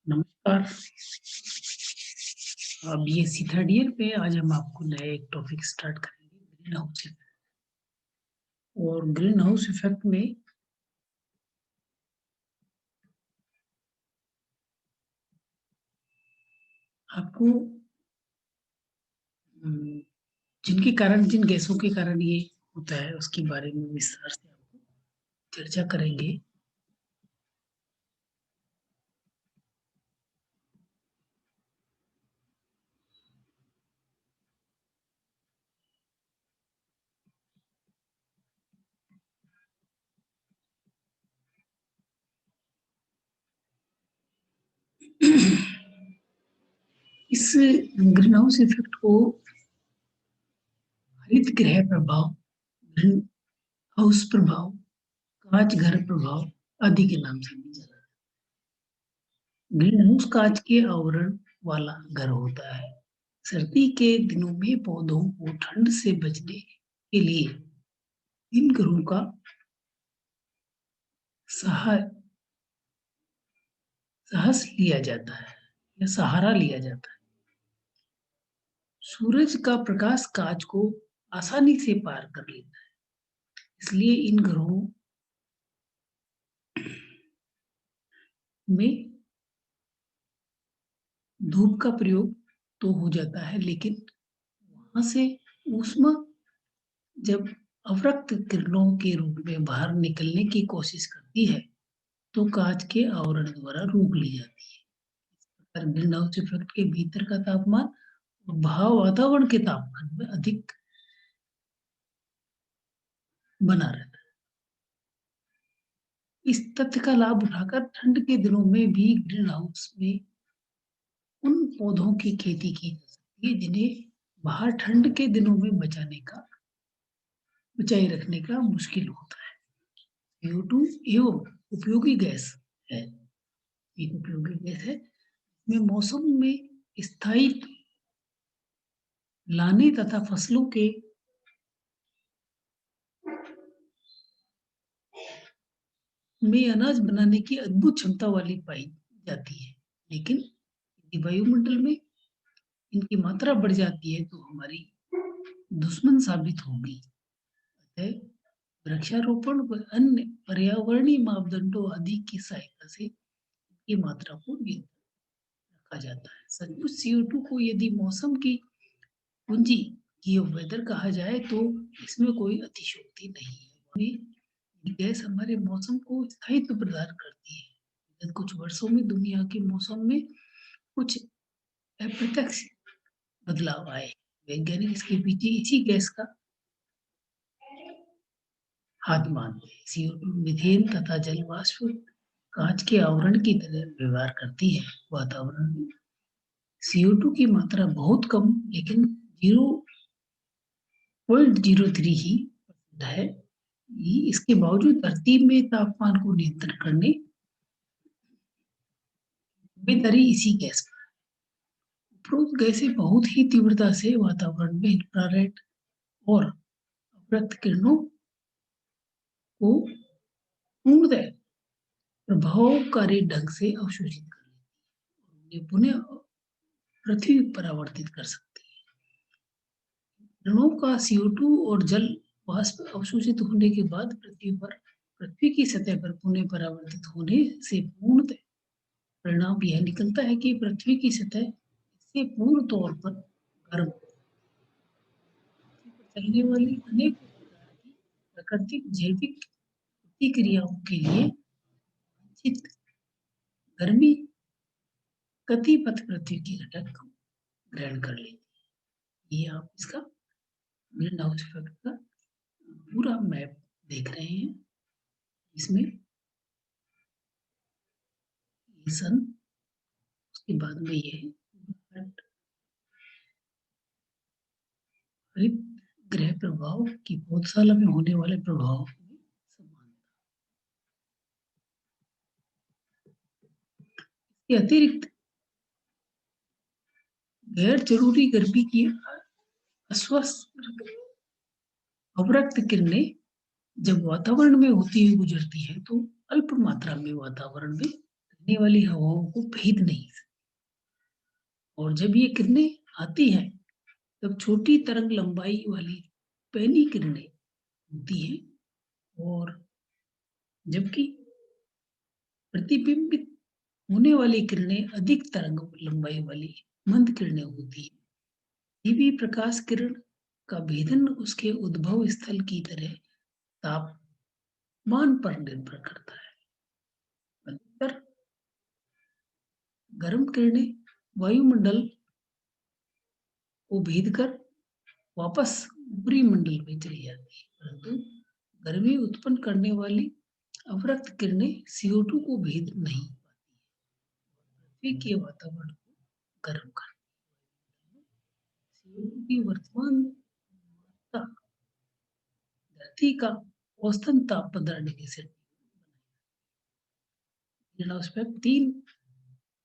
नमस्कार। अब ये सी थर्ड ईयर पे आज हम आपको नया एक टॉपिक स्टार्ट करेंगे ग्रीन हाउस इफेक्ट। और ग्रीन हाउस इफेक्ट में आपको उम, जिन गैसों के कारण ये होता है उसके बारे में विस्तार से आपको चर्चा करेंगे। इस ग्रीन हाउस इफेक्ट को हरित गृह प्रभाव, ग्रीन हाउस प्रभाव, कांच घर प्रभाव आदि के नाम से भी जाना जाता है। ग्रीन हाउस कांच के आवरण वाला घर होता है। सर्दी के दिनों में पौधों को ठंड से बचने के लिए इन घरों का सहा साहस लिया जाता है या सहारा लिया जाता है। सूरज का प्रकाश कांच को आसानी से पार कर लेता है, इसलिए इन घरों में धूप का प्रयोग तो हो जाता है, लेकिन वहां से ऊष्मा जब अवरक्त किरणों के रूप में बाहर निकलने की कोशिश करती है, तो कांच के आवरण द्वारा रोक ली जाती है। ग्रीन हाउस इफेक्ट के भीतर का तापमान और बाहर वातावरण के तापमान में अधिक बना रहता है। इस तथ्य का लाभ उठाकर ठंड के दिनों में भी ग्रीन हाउस में उन पौधों की खेती की जा सकती है जिन्हें बाहर ठंड के दिनों में बचाए रखने का मुश्किल होता है। CO2 एवं उपयोगी गैस है। एक उपयोगी गैस है में मौसम में स्थायित्व लाने तथा फसलों के में अनाज बनाने की अद्भुत क्षमता वाली पाई जाती है। लेकिन यदि वायुमंडल में इनकी मात्रा बढ़ जाती है तो हमारी दुश्मन साबित होगी। अतः वृक्षारोपण व अन्य पर्यावरणीय मापदंडों आदि की सहायता से इनकी मात्रा को नियंत्रित रखा जाता है। सचमुच CO2 को यदि मौसम की पूंजी की वेदर कहा जाए तो इसमें कोई अतिशयोक्ति नहीं है। ये गैस हमारे मौसम को स्थायित्व प्रदान करती है। विगत कुछ वर्षों में दुनिया के मौसम में कुछ अप्रत्यक्ष बदलाव आए। वैज्ञानिक इसके पीछे इसी गैस का हाथ मानते हैं। CO2 मीथेन तथा जल वाष्प कांच के आवरण की तरह व्यवहार करती है। वातावरण में CO2 की मात्रा बहुत कम लेकिन 0.03 ही है। इसके बावजूद धरती में तापमान को नियंत्रित करने जिम्मेदारी इसी गैस पर। उपरोक्त गैसें बहुत ही तीव्रता से वातावरण में इंफ्रारेड और अवरक्त किरणों को पूर्णतः प्रभावकारी ढंग से अवशोषित कर लेती है। ये पुनः पृथ्वी पर परावर्तित कर सकती है। किरणों का CO2 और जल वाष्प अवशोषित होने के बाद पृथ्वी की सतह पर पुनः परावर्तित होने से पूर्णतः परिणाम यह निकलता है कि पृथ्वी की सतह इससे पूर्ण तौर पर गर्म चलने वाली अनेक प्रकार की प्राकृतिक जैविक प्रतिक्रियाओं के लिए वांछित गर्मी गतिपथ पृथ्वी के घटक को ग्रहण कर लेती है। ये आप इसका ग्रीन हाउस इफेक्ट का पूरा मैप देख रहे हैं। इसमें ये सन, उसके बाद में ये हरित गृह प्रभाव की पौधशाला में होने वाले प्रभाव में समानता। इसके अतिरिक्त गैर जरूरी गर्मी की अस्वस्थ अवरक्त किरणें जब वातावरण में होती हुई गुजरती है तो अल्प मात्रा में वातावरण में आने वाली हवाओं को भेद नहीं सकती। और जब ये किरणें आती हैं, तब छोटी तरंग लंबाई वाली पैनी किरणें होती हैं और जबकि प्रतिबिंबित होने वाली किरणें अधिक तरंग लंबाई वाली मंद किरणें होती हैं। टीवी प्रकाश किरण का भेदन उसके उद्भव स्थल की तरह तापमान पर निर्भर करता है। अधिकतर गर्म किरणें वायुमंडल को भेद कर वापस ऊपरी मंडल में चली जाती है, परंतु गर्मी उत्पन्न करने वाली अवरक्त किरणें CO2 को भेद नहीं पाती, पृथ्वी के वातावरण को गर्म करती है। CO2 की वर्तमान मात्रा धरती का औसतन ताप 15 डिग्री सेल्सियस। ग्रीनहाउस पर 3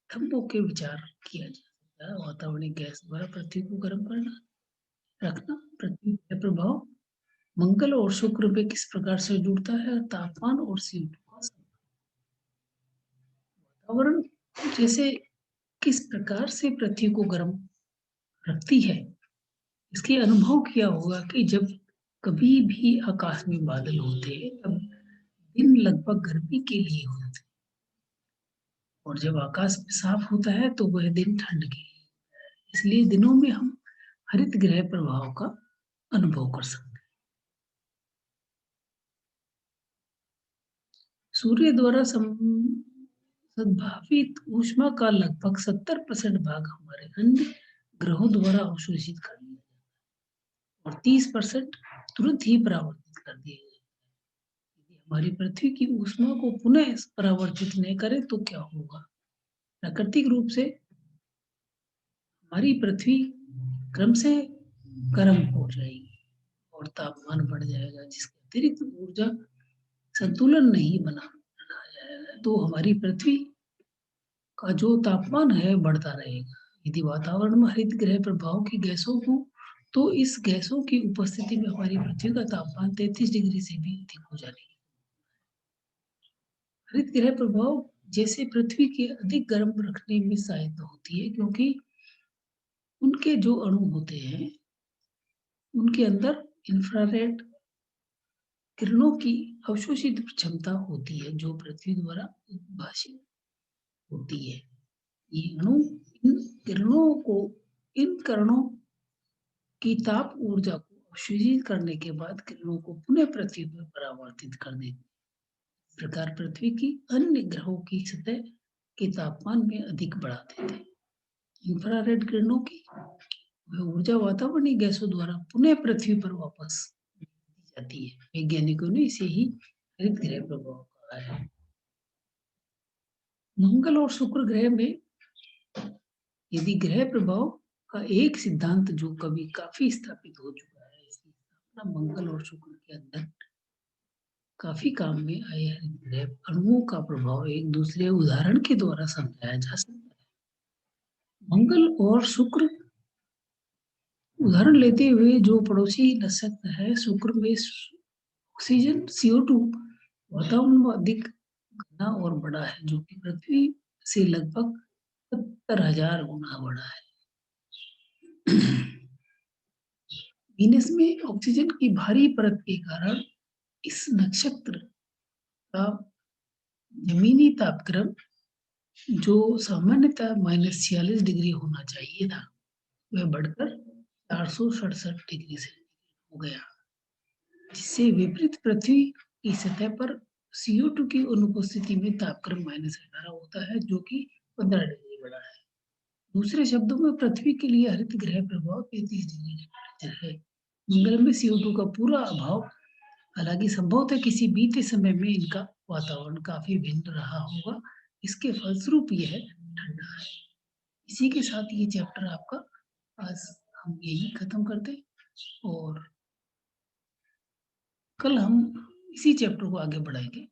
स्तंभों के विचार किया जा सकता है। वातावरणीय गैस द्वारा पृथ्वी को गर्म करना, रखना, पृथ्वी का प्रभाव मंगल और शुक्र पे किस प्रकार से जुड़ता है, तापमान और CO2 का वातावरण जैसे किस प्रकार से पृथ्वी को गर्म रखती है। इसके अनुभव किया होगा कि जब कभी भी आकाश में बादल होते हैं, तब दिन लगभग गर्मी के लिए होते हैं और जब आकाश में साफ होता है तो वह दिन ठंड के लिए। इसलिए दिनों में हम हरित गृह प्रभाव का अनुभव कर सकते हैं। सूर्य द्वारा संभावित ऊष्मा का लगभग 70% भाग हमारे अन्य ग्रहों द्वारा अवशोषित कर लिया जाता है और 30% तुरंत ही परावर्तित कर दिया जाता है। यदि हमारी पृथ्वी की ऊष्मा को पुनः परावर्तित नहीं करें तो क्या होगा? प्राकृतिक रूप से हमारी पृथ्वी क्रम से गर्म हो जाएगी और तापमान बढ़ जाएगा, जिसके अतिरिक्त ऊर्जा संतुलन नहीं बना रखा जाएगा तो हमारी पृथ्वी का जो तापमान है बढ़ता रहेगा। यदि वातावरण में हरित गृह प्रभाव की गैसों हो तो इस गैसों की उपस्थिति में हमारी पृथ्वी का तापमान 33 डिग्री से भी अधिक हो जाने की। हरित गृह प्रभाव जैसे पृथ्वी के अधिक गर्म रखने में सहायता होती है, क्योंकि उनके जो अणु होते हैं उनके अंदर इंफ्रारेड किरणों की अवशोषित क्षमता होती है जो पृथ्वी द्वारा उद्भाषित होती है। ये अणु इन किरणों को इन किरणों की ताप ऊर्जा को अवशोषित करने के बाद किरणों को पुनः पृथ्वी पर परावर्तित कर देते हैं। इस प्रकार पृथ्वी की अन्य ग्रहों की सतह के तापमान में अधिक बढ़ा देते हैं। इंफ्रारेड किरणों की वह ऊर्जा वातावरणीय गैसों द्वारा पुनः पृथ्वी पर वापस दी जाती है। वैज्ञानिकों ने इसे ही हरित गृह प्रभाव कहा है। मंगल और शुक्र ग्रह में यदि ग्रह प्रभाव का एक सिद्धांत जो कभी काफी स्थापित हो चुका है, इसकी स्थापना मंगल और शुक्र के अंदर काफी काम में आए हरित गृह अणुओं का प्रभाव एक दूसरे उदाहरण के द्वारा समझाया जा सकता है। मंगल और शुक्र उदाहरण लेते हुए जो पड़ोसी नक्षत्र है, शुक्र में ऑक्सीजन CO2 वातावरण में अधिक घना और बड़ा है, जो कि पृथ्वी से लगभग 70,000 गुना बड़ा है। वीनस में ऑक्सीजन की भारी परत के कारण इस नक्षत्र का जमीनी तापक्रम जो सामान्यतः -46 डिग्री होना चाहिए था, वह बढ़कर 467 डिग्री सेंटीग्रेड हो गया, जिससे विपरीत पृथ्वी की सतह पर CO2 की अनुपस्थिति में तापक्रम -18 होता है, जो कि 15 डिग्री बड़ा है। दूसरे शब्दों में पृथ्वी के लिए हरित गृह प्रभाव 33 डिग्री टेम्परेचर है। मंगल में CO2 का पूरा अभाव, हालांकि संभवतः किसी बीते समय में इनका वातावरण काफी भिन्न रहा होगा, इसके फलस्वरूप यह ठंडा है। इसी के साथ ये चैप्टर आपका आज हम यही खत्म करते हैं और कल हम इसी चैप्टर को आगे बढ़ाएंगे।